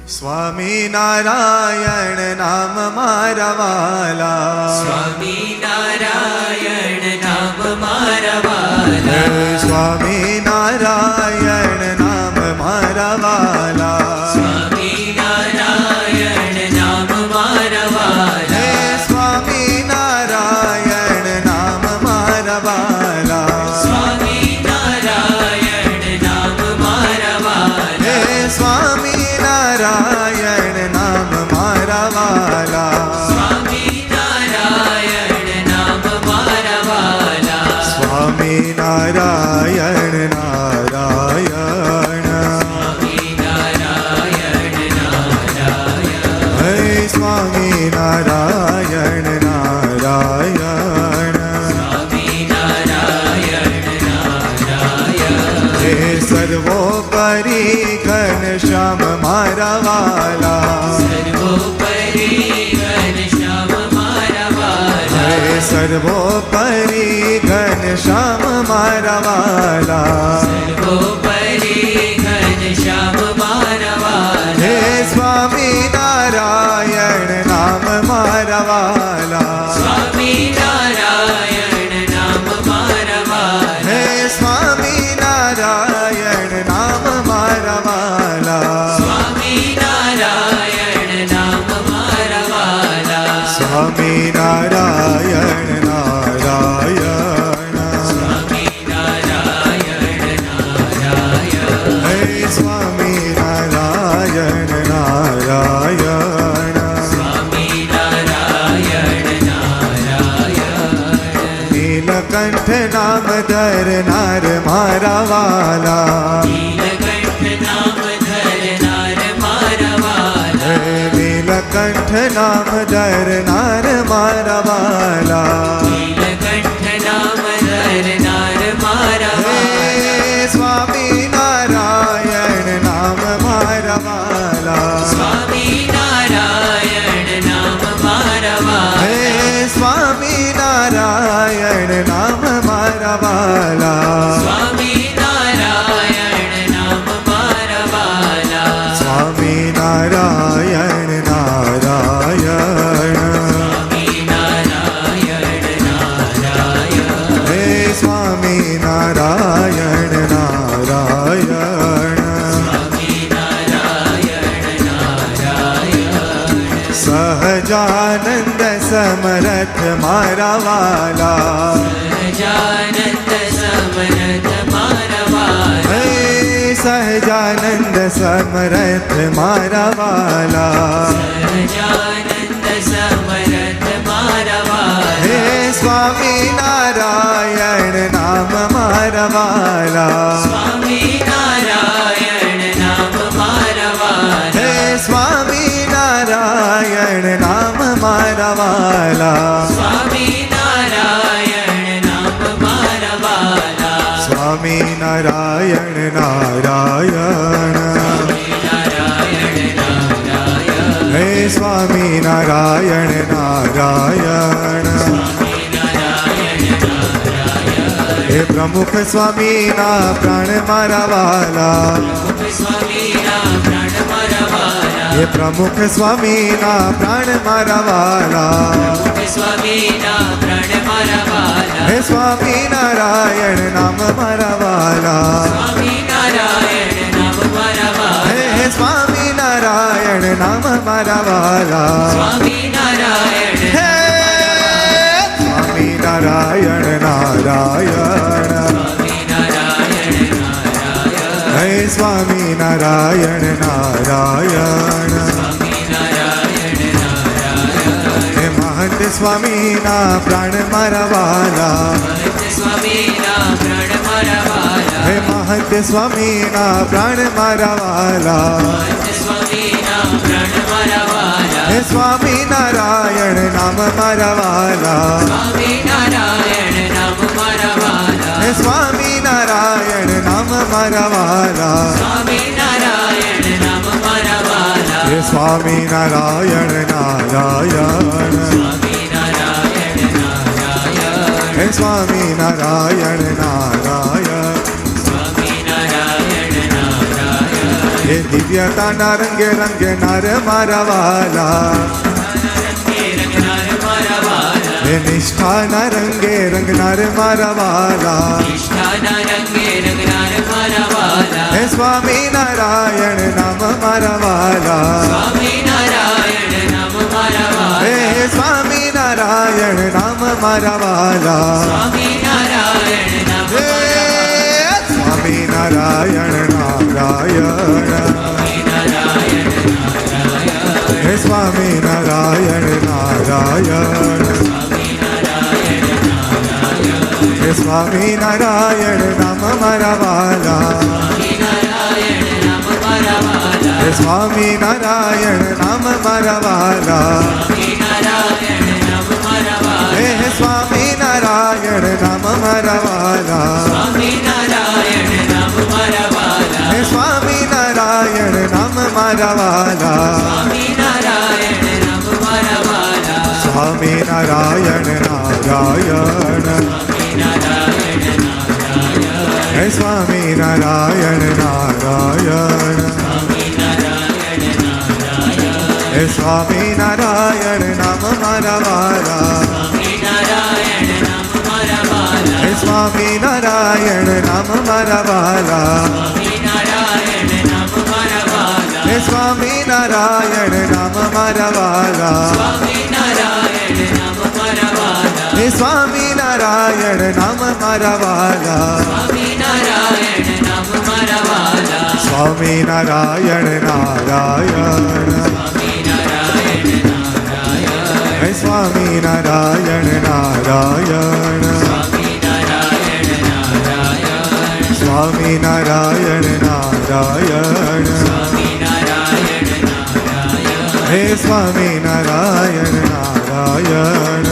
સ્વામિનારાયણ નામ મારા વાલા, સ્વામિનારાયણ નામ મારા વાલા, સ્વામિનારાયણ નામ મારા વાલા, સ્વામિનારાયણ નામ મારા વાલા, સ્વામિનારાયણ નામ મારા વાલા, સ્વામિનારાયણ નામ મારા વાલા, સ્વામિનારાયણ નામ મારા વાલા, સ્વામિનારાયણ નામ મારા વાલા, સ્વામિનારાયણ નારાયણ, સ્વામિનારાયણ નારાયણ, હે સ્વામિનારાયણ નારાયણ, સ્વામિનારાયણ નારાયણ, હે સર્વોપરી ઘનશ્યામ મારા વાલા, સર્વોપરી ઘનશ્યામ મારા વાલા, હે સર્વોપરી ઘનશ્યામ મારા વાલા, સર્વોપરી ઘનશ્યામ મારા વાલા, હે સ્વામિનારાયણ નામ મારા વાલા, સ્વામિનારાયણ નામ મારા વાલા, હે સ્વામિનારાયણ નામ મારા વાલા, સ્વામિનારાયણ નામ મારા વાલા, સ્વામિનારાયણ નારાયણ, સ્વામિનારાયણ નારાયણ, હે સ્વામિનારાયણ નારાયણ, સ્વામિનારાયણ નારાયણ, નીલકંઠ નામ ધરનાર મારા વાલા, નીલકંઠ નામ ધરનાર મારા વાલા, હે નીલકંઠ નામ ધરનાર મારા વાલા, નીલકંઠ નામ ધરનાર મારા હે વાલા, સ્વામિનારાયણ નામ મારા વાલા, સ્વામિનારાયણ નામ મારા વાલા, હે સ્વામિનારાયણ નામ મારા વાલા, સ્વામિનારાયણ નામ મારા વાલા, સ્વામિનારાયણ નારાયણ, સ્વામિનારાયણ નારાયણ, હે સ્વામિનારાયણ નારાયણ, સ્વામિનારાયણ નારાયણ, સહજાનંદ સમરથ મારા વાલા, સહજાનંદ સમરથ મારા વાલા, હે સહજાનંદ સમરથ મારા વાલા, સહજાનંદ સમરથ મારા વાલા, હે સ્વામિનારાયણ નામ મારા વાલા, સ્વામિનારાયણ નામ મારા વાલા, હે સ્વામિનારાયણ નામ મારા વાલા, સ્વામિનારાયણ નામ મારા વાલા, સ્વામિનારાયણ નારાયણ, સ્વામિનારાયણ નારાયણ, હે સ્વામિનારાયણ નારાયણ, સ્વામિનારાયણ નારાયણ, હે પ્રમુખ સ્વામીના પ્રાણ મારા વાલા, સ્વામીના પ્રાણ મારા વાલા, હે પ્રમુખ સ્વામીના પ્રાણ મારા વાલા, સ્વામીના પ્રાણ મારા વાલા, હે સ્વામિનારાયણ નામ મારા વાલા, સ્વામિનારાયણ નામ મારા વાલા, હે સ્વામિનારાયણ નામ મારા વાલા, સ્વામિનારાયણ હે સ્વામિનારાયણ નારાયણ, સ્વામિનારાયણ નારાયણ, હે સ્વામિનારાયણ નારાયણ, સ્વામિનારાયણ નારાયણ, હે મહંત સ્વામીના પ્રાણ મારા વાલા, મહંત સ્વામીના પ્રાણ મારા વાલા, હે મહંત સ્વામીના પ્રાણ મારા વાલા, મહંત સ્વામીના પ્રાણ મારા વાલા, હે સ્વામિનારાયણ નામ મારા વાલા, સ્વામિનારાયણ નામ મારા વાલા, હે સ્વામિનારાયણ નામ મારા વાલા, સ્વામિનારાયણ નામ મારા વાલા, હે સ્વામિનારાયણ નારાયણ, સ્વામિનારાયણ નારાયણ, હે સ્વામિનારાયણ નારાયણ, સ્વામિનારાયણ નારાયણ, એ દિવ્યતાના રંગે રંગે નાર મારા વાલા, રંગે રંગનાર મારા વાલા, એ નિષ્ઠાના રંગે રંગનાર મારા વાલા, નિષ્ઠાના રંગે રંગનાર મારા વાલા, હે સ્વામી નારાયણ નામ મારા વાલા, સ્વામી નારાયણ નામ મારા વાલા, હે સ્વામી નારાયણ નામ મારા વાલા, સ્વામી નારાયણ નામ હે સ્વામી નારાયણ નારાયણ, હે સ્વામી નારાયણ નારાયણ, હે સ્વામી નારાયણ નામ મારા વાલા, હે સ્વામી નારાયણ નામ મારા વાલા, હે સ્વામી નારાયણ નામ મારા વાલા, હે સ્વામી નારાયણ નામ મારા વાલા, સ્વામી નારાયણ નારાયણ, હે સ્વામી નારાયણ નારાયણ, હે સ્વામી નારાયણ નામ મારા વાલા, હે સ્વામી નારાયણ નામ મારા વાલા, હે સ્વામી નારાયણ નામ મારા વાલા, હે સ્વામી નારાયણ નામ મારા વાલા, સ્વામી નારાયણ નારાયણ, હે સ્વામી નારાયણ નારાયણ, સ્વામી નારાયણ નારાયણ, હે સ્વામી નારાયણ નારાયણ,